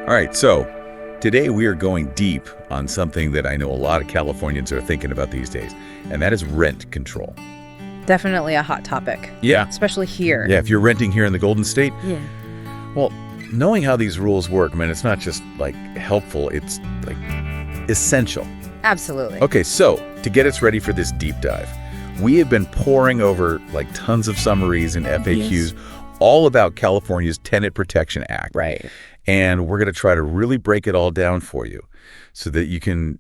All right, so today we are going deep on something that I know a lot of Californians are thinking about these days, and that is rent control. Definitely a hot topic. Yeah. Especially here. Yeah, if you're renting here in the Golden State. Yeah. Well, knowing how these rules work, man, it's not just like helpful, it's like essential. Absolutely. Okay, so to get us ready for this deep dive, we have been poring over like tons of summaries and FAQs all about California's Tenant Protection Act. Right. And we're going to try to really break it all down for you so that you can,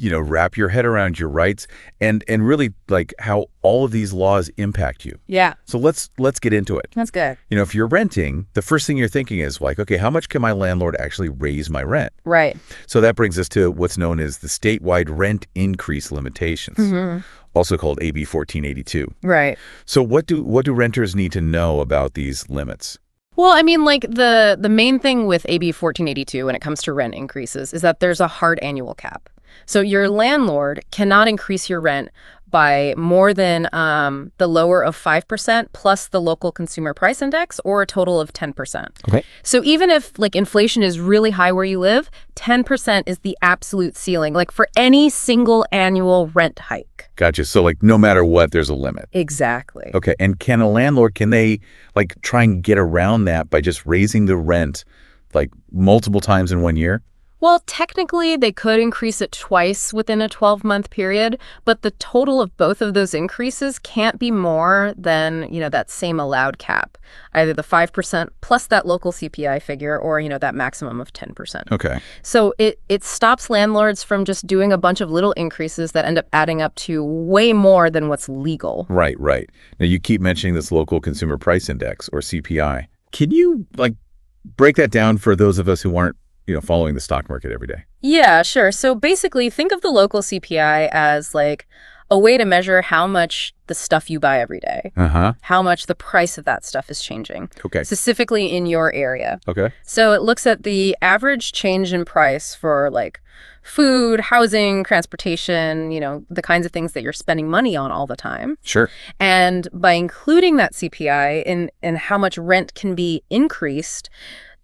wrap your head around your rights and really like how all of these laws impact you. Yeah. So let's get into it. That's good. If you're renting, the first thing you're thinking is like, okay, how much can my landlord actually raise my rent? Right. So that brings us to what's known as the statewide rent increase limitations, also called AB 1482. Right. So what do renters need to know about these limits? Well, I mean, like the main thing with AB 1482 when it comes to rent increases is that there's a hard annual cap. So your landlord cannot increase your rent by more than the lower of 5% plus the local consumer price index, or a total of 10%. Okay. So even if like inflation is really high where you live, 10% is the absolute ceiling, like for any single annual rent hike. Gotcha. So like no matter what, there's a limit. Exactly. Okay. And can they like try and get around that by just raising the rent like multiple times in 1 year? Well, technically, they could increase it twice within a 12-month period, but the total of both of those increases can't be more than, that same allowed cap, either the 5% plus that local CPI figure or, that maximum of 10%. Okay. So it stops landlords from just doing a bunch of little increases that end up adding up to way more than what's legal. Right. Now, you keep mentioning this local consumer price index, or CPI. Can you, like, break that down for those of us who aren't following the stock market every day? Yeah, sure. So basically, think of the local CPI as like a way to measure how much the stuff you buy every day, how much the price of that stuff is changing, specifically in your area. Okay. So it looks at the average change in price for like food, housing, transportation, the kinds of things that you're spending money on all the time. Sure. And by including that CPI in how much rent can be increased,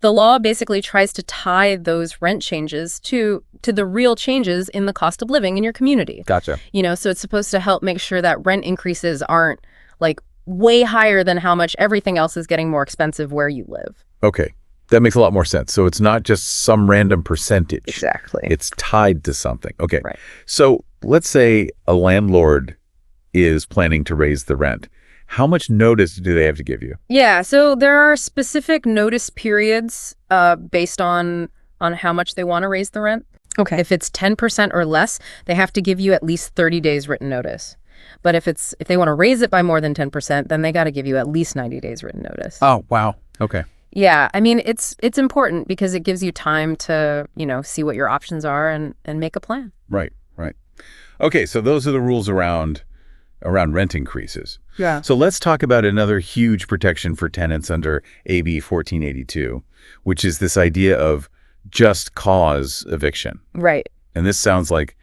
the law basically tries to tie those rent changes to the real changes in the cost of living in your community. Gotcha. So it's supposed to help make sure that rent increases aren't like way higher than how much everything else is getting more expensive where you live. Okay. That makes a lot more sense. So it's not just some random percentage. Exactly. It's tied to something. Okay. Right. So let's say a landlord is planning to raise the rent. How much notice do they have to give you? Yeah, so there are specific notice periods based on how much they want to raise the rent. Okay. If it's 10% or less, they have to give you at least 30 days written notice. But if they want to raise it by more than 10%, then they got to give you at least 90 days written notice. Oh, wow. Okay. Yeah, I mean, it's important because it gives you time to, see what your options are and make a plan. Right. Okay, so those are the rules around rent increases. Yeah. So let's talk about another huge protection for tenants under AB 1482, which is this idea of just cause eviction. Right. And this sounds like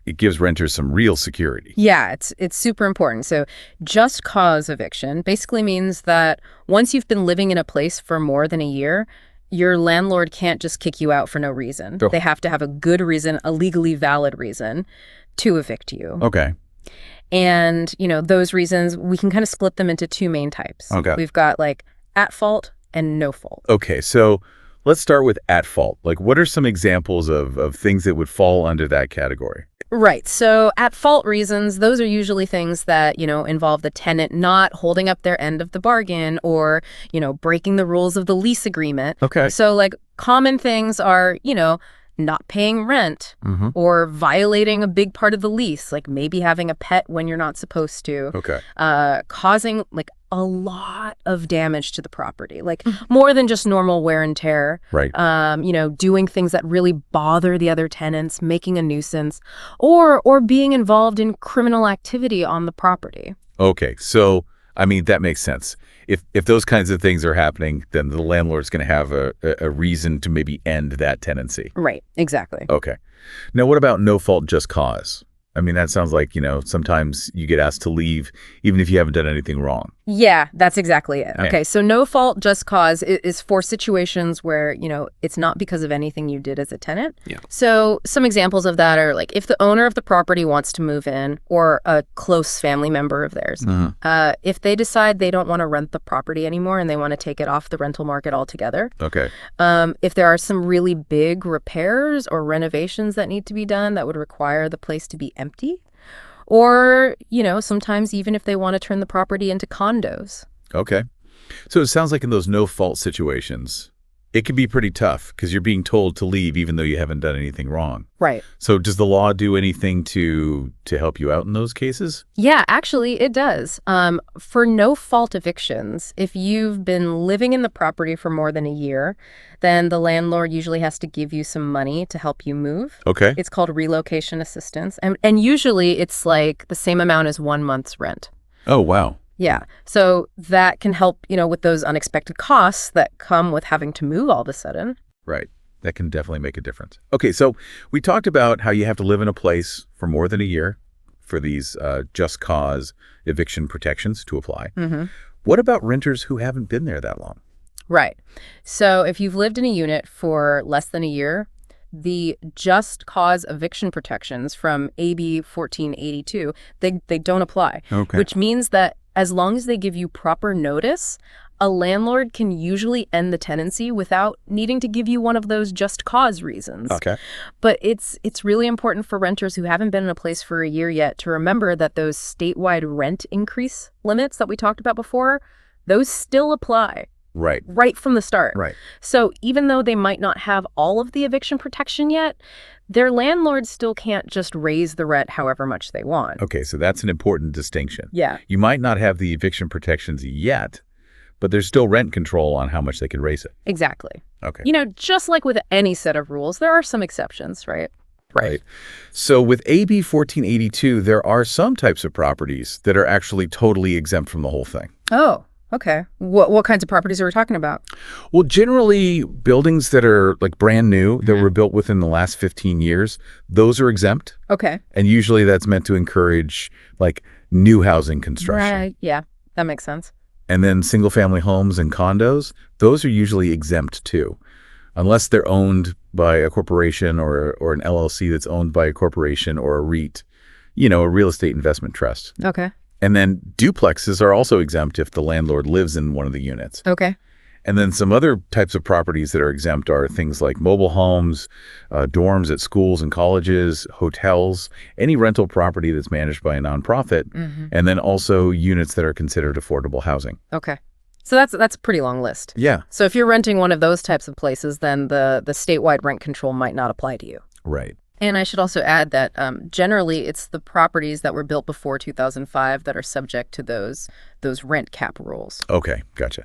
it gives renters some real security. Yeah, it's super important. So just cause eviction basically means that once you've been living in a place for more than a year, your landlord can't just kick you out for no reason. Oh. They have to have a good reason, a legally valid reason to evict you. Okay. And, those reasons, we can kind of split them into two main types. Okay. We've got like at fault and no fault. Okay, so let's start with at fault. Like, what are some examples of things that would fall under that category? Right. So at fault reasons, those are usually things that, involve the tenant not holding up their end of the bargain or, breaking the rules of the lease agreement. Okay. So like common things are, not paying rent or violating a big part of the lease, like maybe having a pet when you're not supposed to. Okay. Causing like a lot of damage to the property, like more than just normal wear and tear. Right. Doing things that really bother the other tenants, making a nuisance, or being involved in criminal activity on the property. Okay. So, I mean, that makes sense. If those kinds of things are happening, then the landlord's going to have a reason to maybe end that tenancy. Right. Exactly. Okay. Now, what about no fault, just cause? I mean, that sounds like, sometimes you get asked to leave even if you haven't done anything wrong. Yeah, that's exactly it. Yeah. Okay, so no fault, just cause is for situations where, it's not because of anything you did as a tenant. Yeah. So some examples of that are like if the owner of the property wants to move in or a close family member of theirs. If they decide they don't want to rent the property anymore and they want to take it off the rental market altogether. Okay. If there are some really big repairs or renovations that need to be done that would require the place to be empty. Or, sometimes even if they want to turn the property into condos. Okay. So it sounds like in those no-fault situations, it can be pretty tough because you're being told to leave even though you haven't done anything wrong. Right. So does the law do anything to help you out in those cases? Yeah, actually, it does. For no-fault evictions, if you've been living in the property for more than a year, then the landlord usually has to give you some money to help you move. Okay. It's called relocation assistance. And usually it's like the same amount as 1 month's rent. Oh, wow. Yeah. So that can help, with those unexpected costs that come with having to move all of a sudden. Right. That can definitely make a difference. Okay, so we talked about how you have to live in a place for more than a year for these just cause eviction protections to apply. What about renters who haven't been there that long? Right. So if you've lived in a unit for less than a year, the just cause eviction protections from AB 1482, they don't apply. Okay. Which means that as long as they give you proper notice, a landlord can usually end the tenancy without needing to give you one of those just cause reasons. Okay. But it's really important for renters who haven't been in a place for a year yet to remember that those statewide rent increase limits that we talked about before, those still apply. Right from the start. Right. So even though they might not have all of the eviction protection yet, their landlords still can't just raise the rent however much they want. Okay, so that's an important distinction. Yeah. You might not have the eviction protections yet, but there's still rent control on how much they can raise it. Exactly. Okay. Just like with any set of rules, there are some exceptions, right? Right. So with AB 1482, there are some types of properties that are actually totally exempt from the whole thing. Oh, okay. What kinds of properties are we talking about? Well, generally, buildings that are like brand new, that were built within the last 15 years, those are exempt. Okay. And usually that's meant to encourage like new housing construction. Right. Yeah, that makes sense. And then single family homes and condos, those are usually exempt too, unless they're owned by a corporation or an LLC that's owned by a corporation or a REIT, a real estate investment trust. Okay. And then duplexes are also exempt if the landlord lives in one of the units. Okay. And then some other types of properties that are exempt are things like mobile homes, dorms at schools and colleges, hotels, any rental property that's managed by a nonprofit, and then also units that are considered affordable housing. Okay. So that's a pretty long list. Yeah. So if you're renting one of those types of places, then the statewide rent control might not apply to you. Right. And I should also add that generally it's the properties that were built before 2005 that are subject to those rent cap rules. Okay. Gotcha.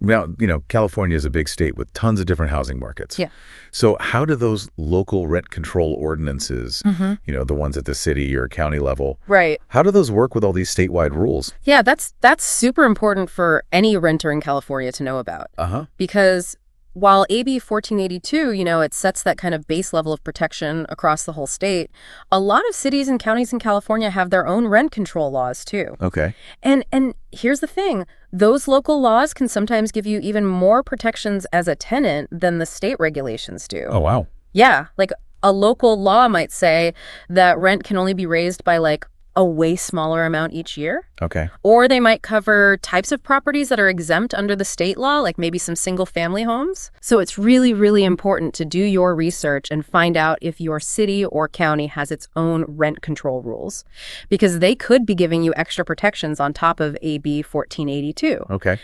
Now, California is a big state with tons of different housing markets. Yeah. So how do those local rent control ordinances, the ones at the city or county level, right, how do those work with all these statewide rules? Yeah, that's super important for any renter in California to know about. Because while AB 1482, it sets that kind of base level of protection across the whole state, a lot of cities and counties in California have their own rent control laws too. Okay. And here's the thing, those local laws can sometimes give you even more protections as a tenant than the state regulations do. Oh, wow. Yeah, like a local law might say that rent can only be raised by like a way smaller amount each year. Okay. Or they might cover types of properties that are exempt under the state law, like maybe some single family homes. So it's really, really important to do your research and find out if your city or county has its own rent control rules, because they could be giving you extra protections on top of AB 1482. Okay.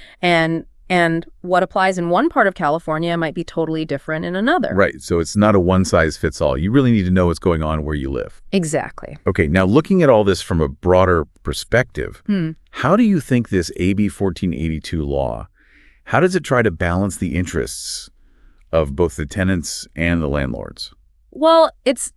And what applies in one part of California might be totally different in another. Right. So it's not a one-size-fits-all. You really need to know what's going on where you live. Exactly. Okay. Now, looking at all this from a broader perspective, how do you think this AB 1482 law, how does it try to balance the interests of both the tenants and the landlords? Well, it's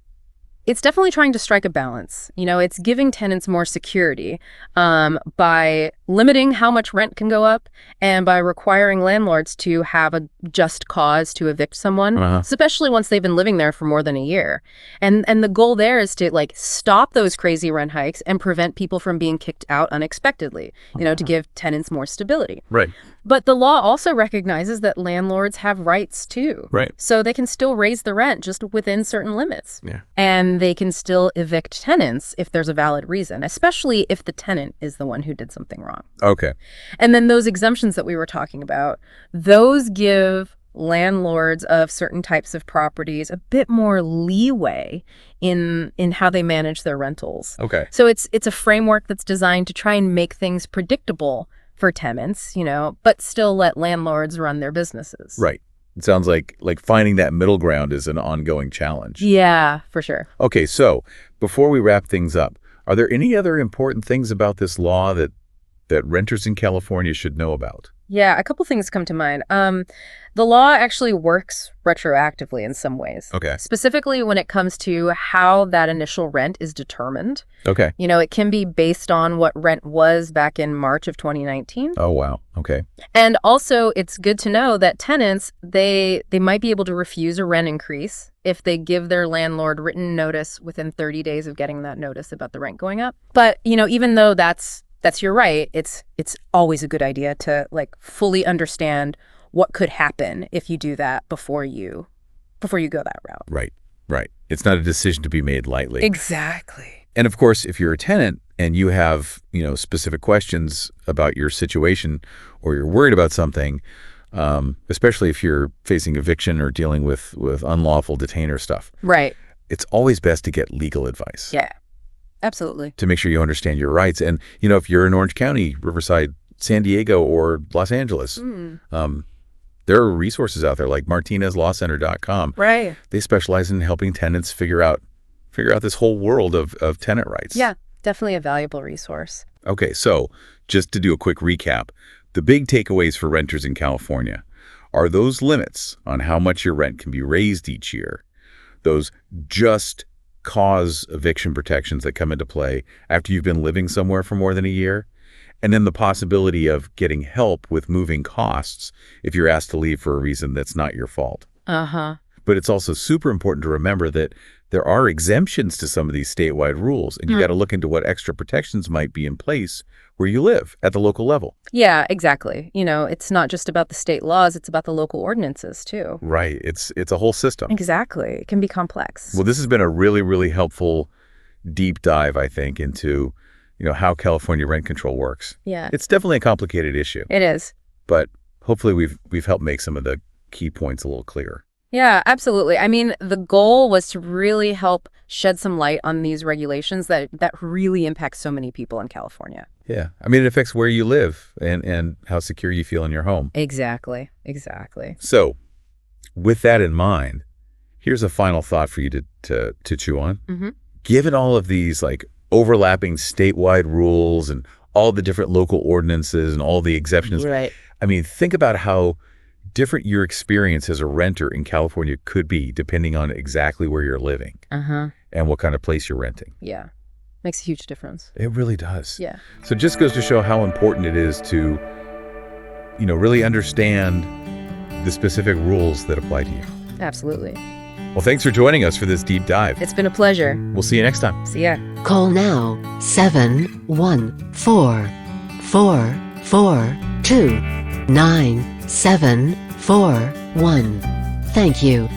It's definitely trying to strike a balance. It's giving tenants more security by limiting how much rent can go up and by requiring landlords to have a just cause to evict someone, especially once they've been living there for more than a year. And the goal there is to stop those crazy rent hikes and prevent people from being kicked out unexpectedly, to give tenants more stability. Right. But the law also recognizes that landlords have rights too. Right. So they can still raise the rent just within certain limits. Yeah. And they can still evict tenants if there's a valid reason, especially if the tenant is the one who did something wrong. Okay. And then those exemptions that we were talking about, those give landlords of certain types of properties a bit more leeway in how they manage their rentals. Okay. So it's a framework that's designed to try and make things predictable for tenants, but still let landlords run their businesses. Right. It sounds like finding that middle ground is an ongoing challenge. Yeah, for sure. Okay, so before we wrap things up, are there any other important things about this law that renters in California should know about? Yeah, a couple things come to mind. The law actually works retroactively in some ways. Okay. Specifically when it comes to how that initial rent is determined. Okay. It can be based on what rent was back in March of 2019. Oh, wow. Okay. And also, it's good to know that tenants, they might be able to refuse a rent increase if they give their landlord written notice within 30 days of getting that notice about the rent going up. But, even though that's your right, it's always a good idea to fully understand what could happen if you do that before you go that route. Right. Right. It's not a decision to be made lightly. Exactly. And of course, if you're a tenant and you have, specific questions about your situation or you're worried about something, especially if you're facing eviction or dealing with unlawful detainer stuff. Right. It's always best to get legal advice. Yeah. Absolutely. To make sure you understand your rights. And, if you're in Orange County, Riverside, San Diego, or Los Angeles, there are resources out there like martinezlawcenter.com. Right. They specialize in helping tenants figure out this whole world of tenant rights. Yeah, definitely a valuable resource. Okay, so just to do a quick recap, the big takeaways for renters in California are those limits on how much your rent can be raised each year, those just cause eviction protections that come into play after you've been living somewhere for more than a year, and then the possibility of getting help with moving costs if you're asked to leave for a reason that's not your fault. But it's also super important to remember that there are exemptions to some of these statewide rules, and you got to look into what extra protections might be in place where you live at the local level. Yeah, exactly. It's not just about the state laws, it's about the local ordinances too. Right. It's a whole system. Exactly. It can be complex. Well, this has been a really, really helpful deep dive, I think, into how California rent control works. Yeah. It's definitely a complicated issue. It is. But hopefully we've helped make some of the key points a little clearer. Yeah, absolutely. I mean, the goal was to really help shed some light on these regulations that really impact so many people in California. Yeah. I mean, it affects where you live and how secure you feel in your home. Exactly. So with that in mind, here's a final thought for you to chew on. Given all of these overlapping statewide rules and all the different local ordinances and all the exceptions, right? I mean, think about how different your experience as a renter in California could be depending on exactly where you're living and what kind of place you're renting. Yeah. Makes a huge difference. It really does. Yeah. So it just goes to show how important it is to, really understand the specific rules that apply to you. Absolutely. Well, thanks for joining us for this deep dive. It's been a pleasure. We'll see you next time. See ya. Call now 714-442-9741. Thank you.